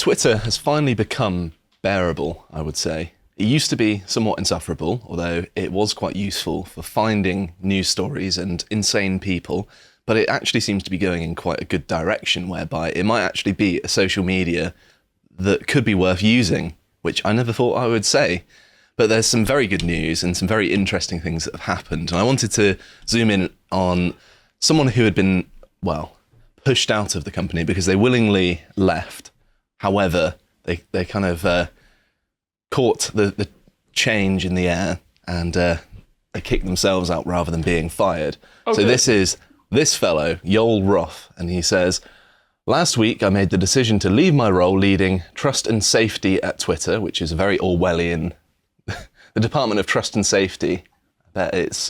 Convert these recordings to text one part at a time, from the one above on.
Twitter has finally become bearable, I would say. It used to be somewhat insufferable, although it was quite useful for finding news stories and insane people, but it actually seems to be going in quite a good direction, whereby it might actually be a social media that could be worth using, which I never thought I would say. But there's some very good news and some very interesting things that have happened. And I wanted to zoom in on someone who had been, well, pushed out of the company because they willingly left. However, they kind of caught the change in the air and they kicked themselves out rather than being fired. Okay. So this is this fellow, Yoel Roth, and he says, "Last week I made the decision to leave my role leading trust and safety at Twitter," which is a very Orwellian, the Department of Trust and Safety. I bet it's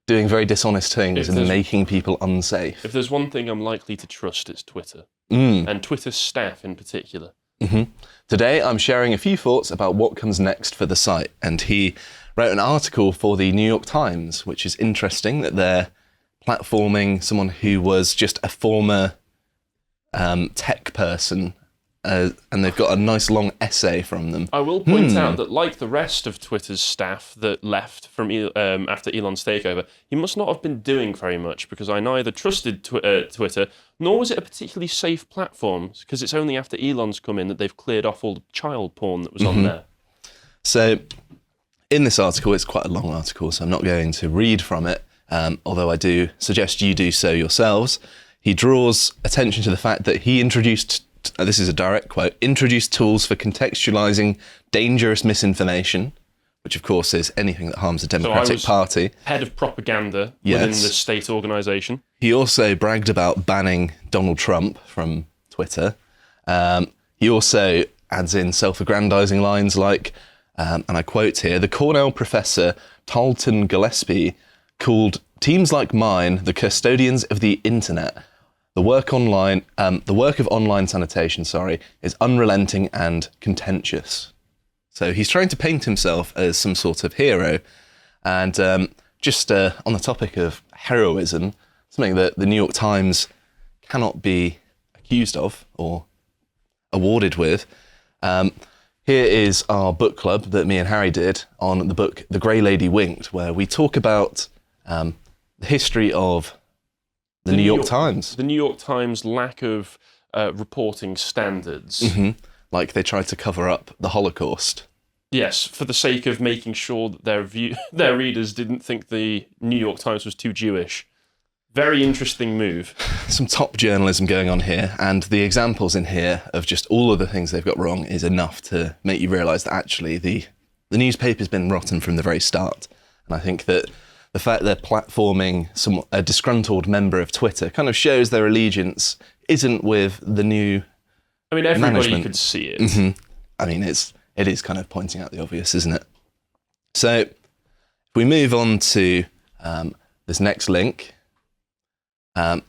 doing very dishonest things and making people unsafe. If there's one thing I'm likely to trust, it's Twitter. And Twitter staff in particular. Mm-hmm. Today, I'm sharing a few thoughts about what comes next for the site. And he wrote an article for the New York Times, which is interesting that they're platforming someone who was just a former tech person. And they've got a nice long essay from them. I will point out that, like the rest of Twitter's staff that left from after Elon's takeover, he must not have been doing very much, because I neither trusted Twitter, nor was it a particularly safe platform, because it's only after Elon's come in that they've cleared off all the child porn that was on there. So, in this article, it's quite a long article, so I'm not going to read from it, although I do suggest you do so yourselves. He draws attention to the fact that he introduced, this is a direct quote, introduced tools for contextualizing dangerous misinformation, which of course is anything that harms the Democratic Party. Head of propaganda within the state organisation. He also bragged about banning Donald Trump from Twitter. He also adds in self-aggrandizing lines like, and I quote here, "The Cornell professor Tarleton Gillespie called teams like mine the custodians of the internet. The work of online sanitation, is unrelenting and contentious." So he's trying to paint himself as some sort of hero. And just on the topic of heroism, something that the New York Times cannot be accused of or awarded with. Here is our book club that me and Harry did on the book The Grey Lady Winked, where we talk about the history of the New York Times. The New York Times' lack of reporting standards. Mm-hmm. Like they tried to cover up the Holocaust. Yes, for the sake of making sure that their readers didn't think the New York Times was too Jewish. Very interesting move. Some top journalism going on here, and the examples in here of just all of the things they've got wrong is enough to make you realise that actually the newspaper's been rotten from the very start. And I think that the fact they're platforming a disgruntled member of Twitter kind of shows their allegiance isn't with the new everybody management. Could see it. Mm-hmm. I mean, it is kind of pointing out the obvious, isn't it? So, if we move on to this next link, here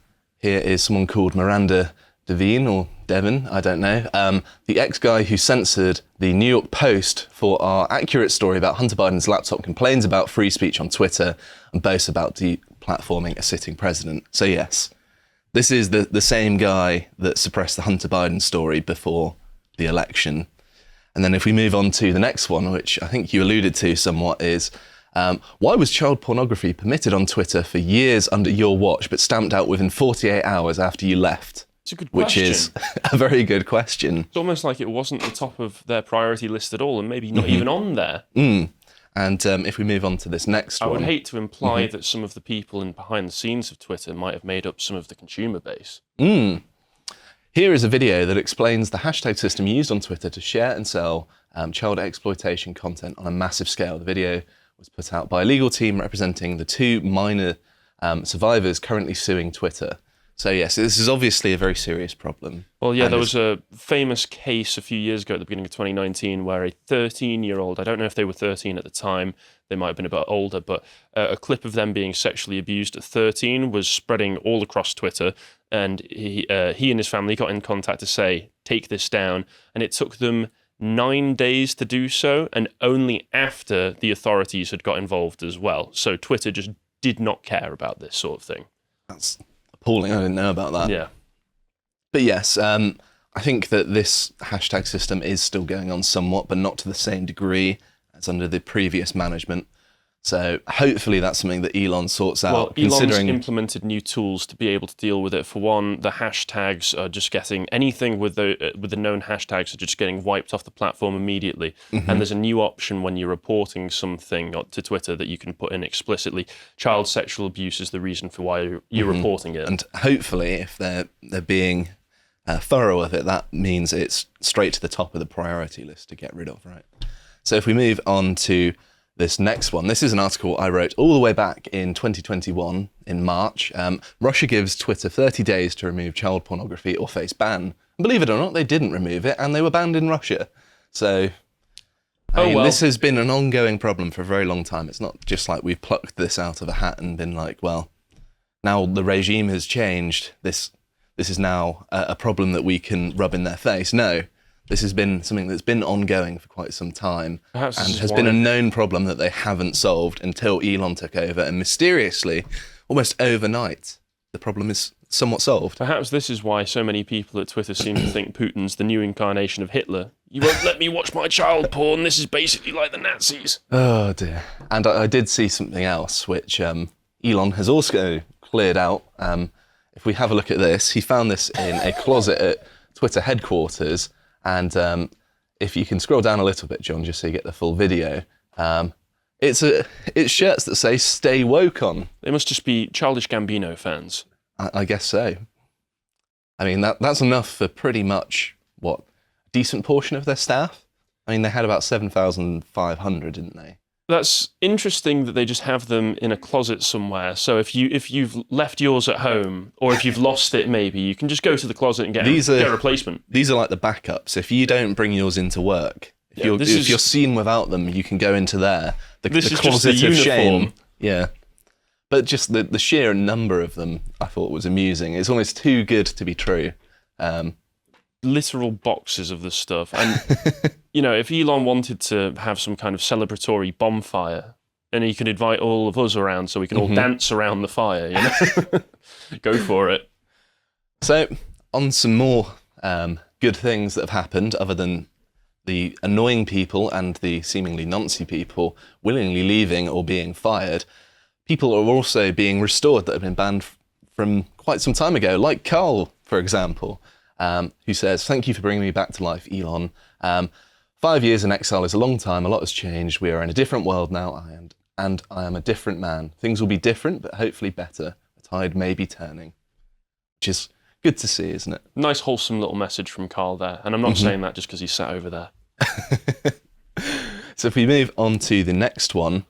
is someone called Miranda Devine, or Devon, I don't know, the ex-guy who censored the New York Post for our accurate story about Hunter Biden's laptop, complains about free speech on Twitter and boasts about deplatforming a sitting president. So yes, this is the same guy that suppressed the Hunter Biden story before the election. And then if we move on to the next one, which I think you alluded to somewhat, is why was child pornography permitted on Twitter for years under your watch, but stamped out within 48 hours after you left? It's a good question. Which is a very good question. It's almost like it wasn't the top of their priority list at all, and maybe not even on there. And if we move on to this next one... I would hate to imply that some of the people behind the scenes of Twitter might have made up some of the consumer base. Here is a video that explains the hashtag system used on Twitter to share and sell child exploitation content on a massive scale. The video was put out by a legal team representing the two minor survivors currently suing Twitter. So yes, this is obviously a very serious problem. Well, yeah, there was a famous case a few years ago at the beginning of 2019 where a 13-year-old, I don't know if they were 13 at the time, they might have been a bit older, but a clip of them being sexually abused at 13 was spreading all across Twitter, and he and his family got in contact to say, take this down, and it took them 9 days to do so, and only after the authorities had got involved as well. So Twitter just did not care about this sort of thing. That's appalling. I didn't know about that. Yeah. But yes, I think that this hashtag system is still going on somewhat, but not to the same degree as under the previous management. So hopefully that's something that Elon sorts out. Well, Elon's implemented new tools to be able to deal with it. For one, the hashtags are just getting anything with the known hashtags are just getting wiped off the platform immediately. And there's a new option when you're reporting something to Twitter that you can put in explicitly. Child sexual abuse is the reason for why you're reporting it. And hopefully, if they're being thorough with it, that means it's straight to the top of the priority list to get rid of, right? So if we move on to this next one, this is an article I wrote all the way back in 2021 in March. Russia gives Twitter 30 days to remove child pornography or face ban. And believe it or not, they didn't remove it, and they were banned in Russia. So I mean, this has been an ongoing problem for a very long time. It's not just like we've plucked this out of a hat and been like, well, now the regime has changed. This is now a problem that we can rub in their face. No. This has been something that's been ongoing for quite some time and has been a known problem that they haven't solved until Elon took over, and mysteriously, almost overnight, the problem is somewhat solved. Perhaps this is why so many people at Twitter seem to think Putin's the new incarnation of Hitler. You won't let me watch my child porn, this is basically like the Nazis. Oh dear. And I did see something else, which Elon has also cleared out. If we have a look at this, he found this in a closet at Twitter headquarters. And if you can scroll down a little bit, John, just so you get the full video, it's shirts that say "Stay Woke" on. They must just be Childish Gambino fans. I guess so. I mean, that's enough for pretty much, a decent portion of their staff? I mean, they had about 7,500, didn't they? That's interesting that they just have them in a closet somewhere. So if you've left yours at home, or if you've lost it maybe, you can just go to the closet and get a replacement. These are like the backups. If you don't bring yours into work, if you're seen without them, you can go into there. The closet of shame. Yeah. But just the sheer number of them, I thought was amusing. It's almost too good to be true. Literal boxes of this stuff. And, if Elon wanted to have some kind of celebratory bonfire, and he could invite all of us around so we can all dance around the fire, Go for it. So, on some more good things that have happened, other than the annoying people and the seemingly noncy people willingly leaving or being fired, people are also being restored that have been banned from quite some time ago, like Carl, for example. Who says, "Thank you for bringing me back to life, Elon. 5 years in exile is a long time. A lot has changed. We are in a different world now, and I am a different man. Things will be different, but hopefully better. The tide may be turning." Which is good to see, isn't it? Nice, wholesome little message from Carl there. And I'm not saying that just because he's sat over there. So if we move on to the next one,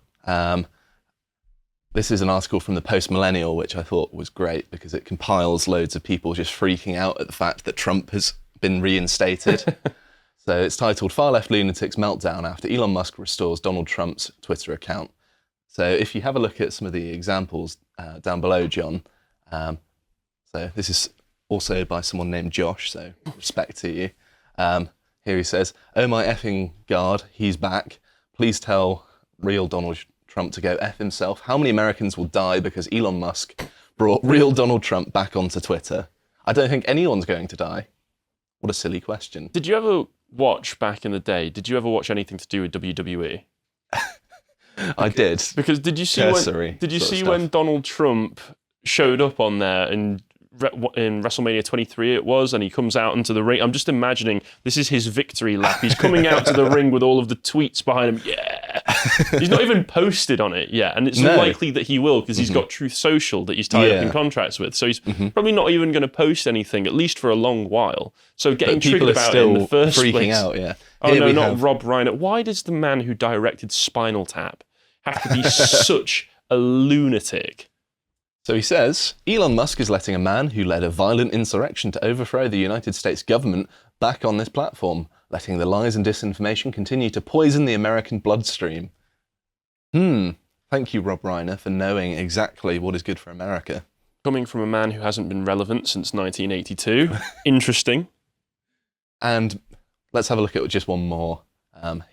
this is an article from the Post-Millennial, which I thought was great because it compiles loads of people just freaking out at the fact that Trump has been reinstated. So it's titled "Far Left Lunatics Meltdown After Elon Musk Restores Donald Trump's Twitter Account." So if you have a look at some of the examples down below, John, so this is also by someone named Josh, so respect to you. Here he says, "Oh my effing God, he's back. Please tell real Donald Trump to go F himself. How many Americans will die because Elon Musk brought real Donald Trump back onto Twitter? I don't think anyone's going to die." What a silly question. Did you ever watch back in the day? Did you ever watch anything to do with WWE? I did. Because did you see when Donald Trump showed up on there in WrestleMania 23 it was, and he comes out into the ring? I'm just imagining this is his victory lap. He's coming out to the ring with all of the tweets behind him. Yeah. He's not even posted on it yet, and it's unlikely that he will because he's got Truth Social that he's tied up in contracts with. So he's probably not even going to post anything, at least for a long while. So getting triggered about it in the first place. Freaking out, yeah. Oh no, not Rob Reiner. Why does the man who directed Spinal Tap have to be such a lunatic? So he says, "Elon Musk is letting a man who led a violent insurrection to overthrow the United States government back on this platform, letting the lies and disinformation continue to poison the American bloodstream." Thank you, Rob Reiner, for knowing exactly what is good for America. Coming from a man who hasn't been relevant since 1982. Interesting. And let's have a look at just one more.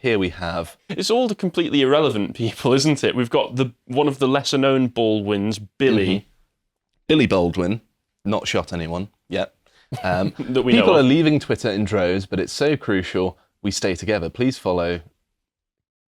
Here we have... It's all the completely irrelevant people, isn't it? We've got one of the lesser-known Baldwins, Billy. Billy Baldwin, not shot anyone yet. That we People know are of. leaving Twitter in droves, but it's so crucial we stay together. Please follow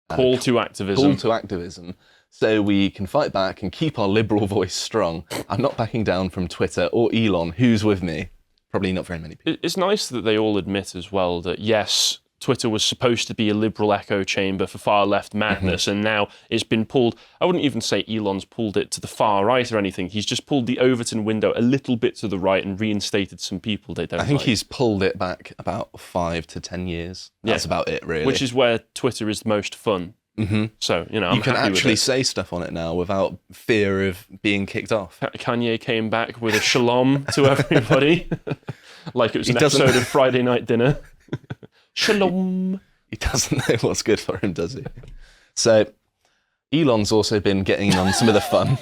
Call to activism. Call to activism so we can fight back and keep our liberal voice strong. I'm not backing down from Twitter or Elon. Who's with me? Probably not very many people. It's nice that they all admit as well that, yes, Twitter was supposed to be a liberal echo chamber for far left madness, and now it's been pulled. I wouldn't even say Elon's pulled it to the far right or anything. He's just pulled the Overton window a little bit to the right and reinstated some people they don't I think like. he's pulled it back about 5 to 10 years. That's about it, really. Which is where Twitter is the most fun. Mm-hmm. So, I'm you can happy actually with it. say stuff on it now without fear of being kicked off. Kanye came back with a shalom to everybody, like it was an doesn't- episode of Friday Night Dinner. Shalom. He doesn't know what's good for him, does he? So, Elon's also been getting in on some of the fun.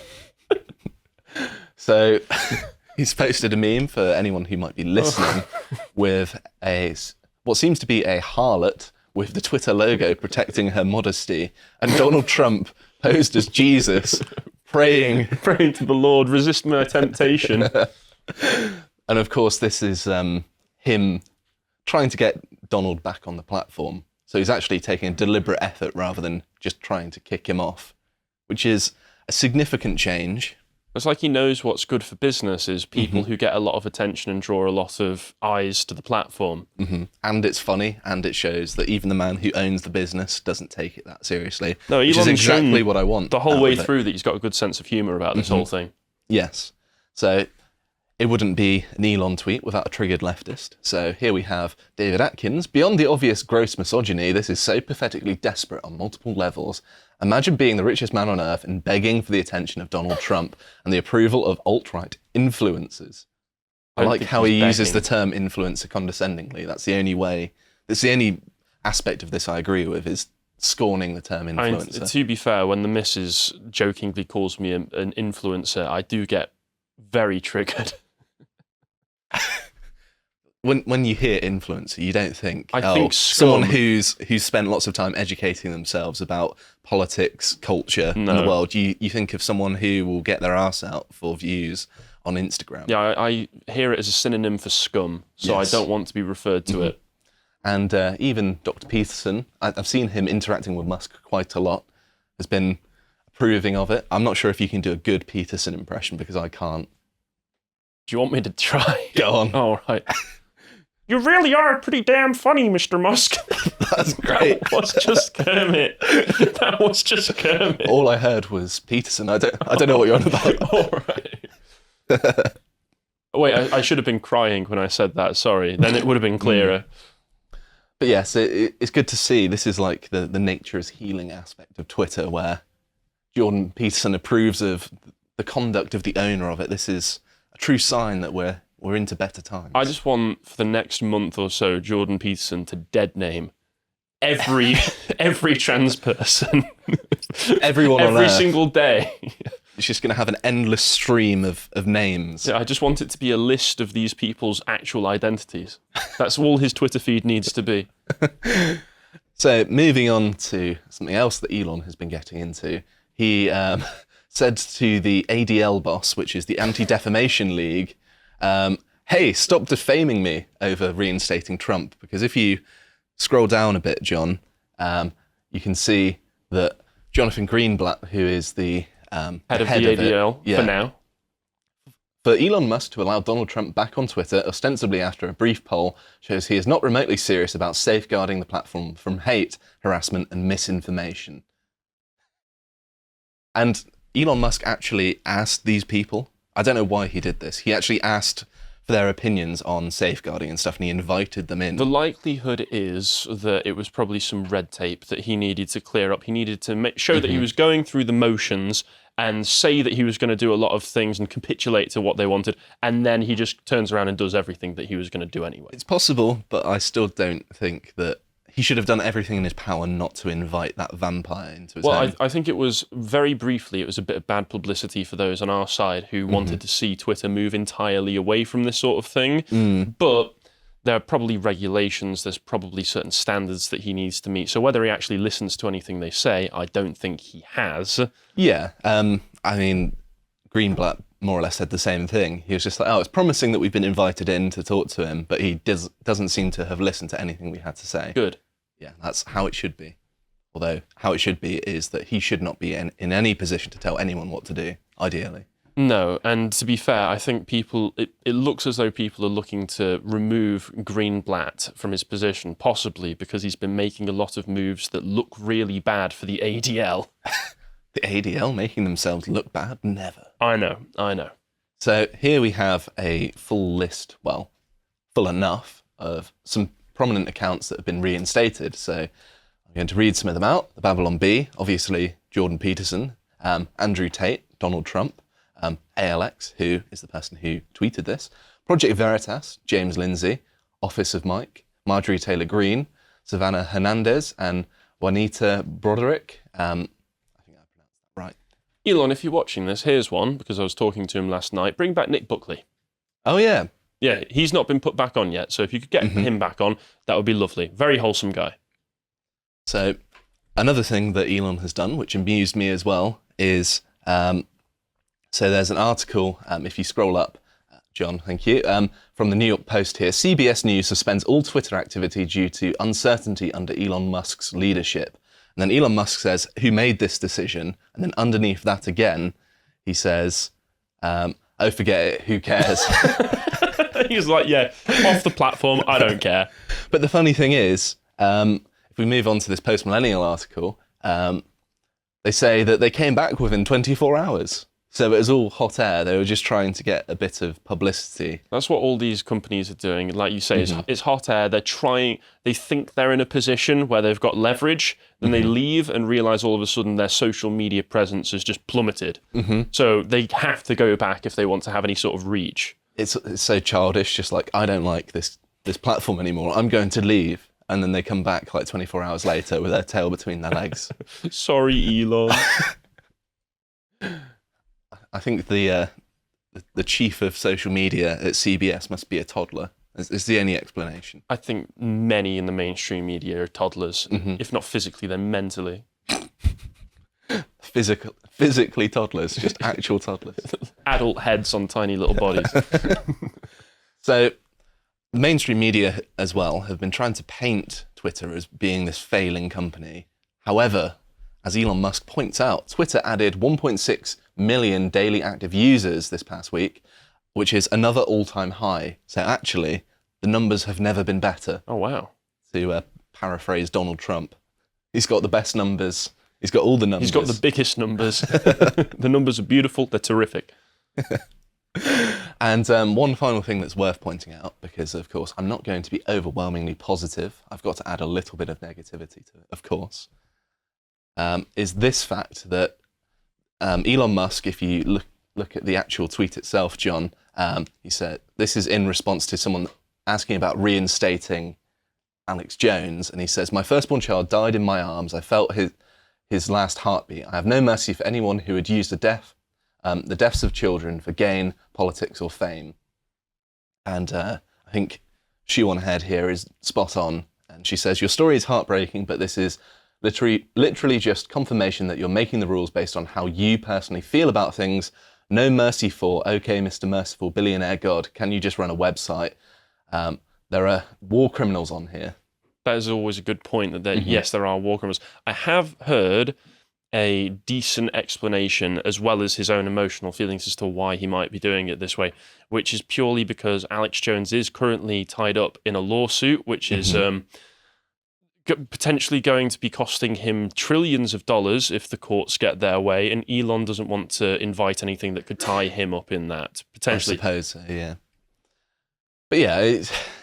So, he's posted a meme for anyone who might be listening with what seems to be a harlot with the Twitter logo protecting her modesty, and Donald Trump posed as Jesus praying to the Lord, resist my temptation. And of course, this is him trying to get Donald back on the platform. So he's actually taking a deliberate effort rather than just trying to kick him off, which is a significant change. It's like he knows what's good for business is people who get a lot of attention and draw a lot of eyes to the platform. And it's funny, and it shows that even the man who owns the business doesn't take it that seriously. No, which is Elon's exactly shown what I want. the whole out way of it. through that he's got a good sense of humour about this whole thing. Yes. So it wouldn't be an Elon tweet without a triggered leftist. So here we have David Atkins. Beyond the obvious gross misogyny, this is so pathetically desperate on multiple levels. Imagine being the richest man on earth and begging for the attention of Donald Trump and the approval of alt-right influencers. I don't like think how he's he uses begging. the term influencer condescendingly. That's the only aspect of this I agree with, is scorning the term influencer. To be fair, when the missus jokingly calls me an influencer, I do get very triggered. When you hear influencer, you don't think, I think someone scum. who's spent lots of time educating themselves about politics, culture, and the No. world. You think of someone who will get their ass out for views on Instagram. Yeah, I hear it as a synonym for scum, so Yes. I don't want to be referred to it. And even Dr. Peterson, I've seen him interacting with Musk quite a lot, has been approving of it. I'm not sure if you can do a good Peterson impression because I can't. Do you want me to try? Go on. All right. You really are pretty damn funny, Mr. Musk. That's great. That was just Kermit. That was just Kermit. All I heard was Peterson. I don't know what you're on about. All right. Wait, I should have been crying when I said that. Sorry. Then it would have been clearer. But yes, it's good to see. This is like the nature is healing aspect of Twitter, where Jordan Peterson approves of the conduct of the owner of it. This is a true sign that we're into better times. I just want, for the next month or so, Jordan Peterson to dead name every trans person. Everyone on every Earth. single day. It's just going to have an endless stream of names. Yeah, I just want it to be a list of these people's actual identities. That's all his Twitter feed needs to be. So moving on to something else that Elon has been getting into, he said to the ADL boss, which is the Anti-Defamation League, hey, stop defaming me over reinstating Trump. Because if you scroll down a bit, John, you can see that Jonathan Greenblatt, who is the Head of the ADL it, for now. For Elon Musk to allow Donald Trump back on Twitter, ostensibly after a brief poll, shows he is not remotely serious about safeguarding the platform from hate, harassment, and misinformation. And Elon Musk actually asked these people, I don't know why he did this, he actually asked for their opinions on safeguarding and stuff, and he invited them in. The likelihood is that it was probably some red tape that he needed to clear up. He needed to show that he was going through the motions and say that he was going to do a lot of things and capitulate to what they wanted, and then he just turns around and does everything that he was going to do anyway. It's possible, but I still don't think that he should have done everything in his power not to invite that vampire into his home. I think it was, very briefly, it was a bit of bad publicity for those on our side who wanted to see Twitter move entirely away from this sort of thing. But there are probably regulations, there's probably certain standards that he needs to meet. So whether he actually listens to anything they say, I don't think he has. Yeah, I mean, Greenblatt more or less said the same thing. He was just like, oh, it's promising that we've been invited in to talk to him, but he doesn't seem to have listened to anything we had to say. Good. Yeah, that's how it should be. Although how it should be is that he should not be in any position to tell anyone what to do, ideally. No, and to be fair, I think it looks as though people are looking to remove Greenblatt from his position, possibly because he's been making a lot of moves that look really bad for the ADL. The ADL making themselves look bad? Never. I know. So here we have a full list, well, full enough, of some prominent accounts that have been reinstated. So I'm going to read some of them out. The Babylon Bee, obviously Jordan Peterson, Andrew Tate, Donald Trump, ALX, who is the person who tweeted this, Project Veritas, James Lindsay, Office of Mike, Marjorie Taylor Greene, Savannah Hernandez, and Juanita Broderick. I think I pronounced that right. Elon, if you're watching this, here's one, because I was talking to him last night. Bring back Nick Buckley. Oh, yeah. Yeah, he's not been put back on yet, so if you could get him back on, that would be lovely. Very wholesome guy. So another thing that Elon has done, which amused me as well, is... So there's an article, if you scroll up, John, thank you, from the New York Post here. CBS News suspends all Twitter activity due to uncertainty under Elon Musk's leadership. And then Elon Musk says, who made this decision? And then underneath that again, he says, oh, forget it, who cares? He's like, yeah, off the platform, I don't care. But the funny thing is, if we move on to this post-millennial article, they say that they came back within 24 hours. So it was all hot air. They were just trying to get a bit of publicity. That's what all these companies are doing. Like you say, it's hot air. They think they're in a position where they've got leverage, then they leave and realize all of a sudden their social media presence has just plummeted. So they have to go back if they want to have any sort of reach. It's so childish, just like, I don't like this platform anymore. I'm going to leave. And then they come back like 24 hours later with their tail between their legs. Sorry, Elon. I think the chief of social media at CBS must be a toddler. It's the only explanation. I think many in the mainstream media are toddlers, if not physically, then mentally. Physically toddlers, just actual toddlers. Adult heads on tiny little bodies. So the mainstream media as well have been trying to paint Twitter as being this failing company. However, as Elon Musk points out, Twitter added 1.6 million daily active users this past week, which is another all-time high. So actually, the numbers have never been better. Oh, wow. To paraphrase Donald Trump. He's got the best numbers. He's got all the numbers. He's got the biggest numbers. The numbers are beautiful. They're terrific. And one final thing that's worth pointing out, because of course I'm not going to be overwhelmingly positive, I've got to add a little bit of negativity to it, of course, is this fact that Elon Musk, if you look at the actual tweet itself, John, he said, this is in response to someone asking about reinstating Alex Jones, and he says, my firstborn child died in my arms. I felt his last heartbeat. I have no mercy for anyone who would use the deaths of children for gain, politics, or fame. And I think Shoe on Head here is spot on. And she says, your story is heartbreaking, but this is literally just confirmation that you're making the rules based on how you personally feel about things. No mercy for, okay, Mr. Merciful Billionaire God, can you just run a website? There are war criminals on here. That is always a good point, that yes, there are war criminals. I have heard a decent explanation, as well as his own emotional feelings as to why he might be doing it this way, which is purely because Alex Jones is currently tied up in a lawsuit, which is potentially going to be costing him trillions of dollars if the courts get their way, and Elon doesn't want to invite anything that could tie him up in that, potentially. I suppose so, yeah. But yeah,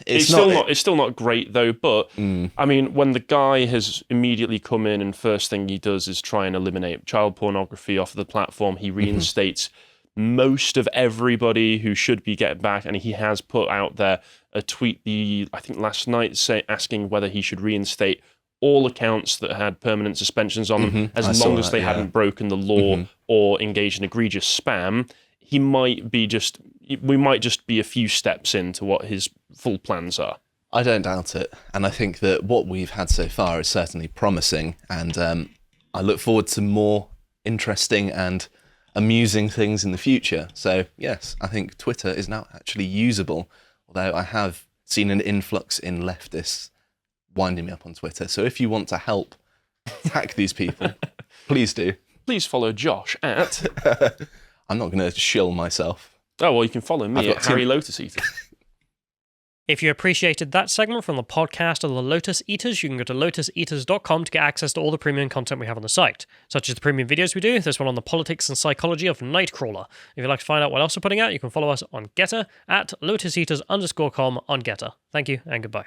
it's still not great though. But I mean, when the guy has immediately come in and first thing he does is try and eliminate child pornography off of the platform, he reinstates most of everybody who should be getting back, and he has put out there a tweet I think last night asking whether he should reinstate all accounts that had permanent suspensions on them, as long as they hadn't broken the law or engaged in egregious spam. We might just be a few steps into what his full plans are. I don't doubt it. And I think that what we've had so far is certainly promising. And I look forward to more interesting and amusing things in the future. So yes, I think Twitter is now actually usable, although I have seen an influx in leftists winding me up on Twitter. So if you want to help hack these people, please do. Please follow Josh at... I'm not going to shill myself. Oh, well, you can follow me at Harry Lotus Eater. If you appreciated that segment from the podcast of the Lotus Eaters, you can go to lotuseaters.com to get access to all the premium content we have on the site, such as the premium videos we do. There's one on the politics and psychology of Nightcrawler. If you'd like to find out what else we're putting out, you can follow us on Getter at lotuseaters_com on Getter. Thank you and goodbye.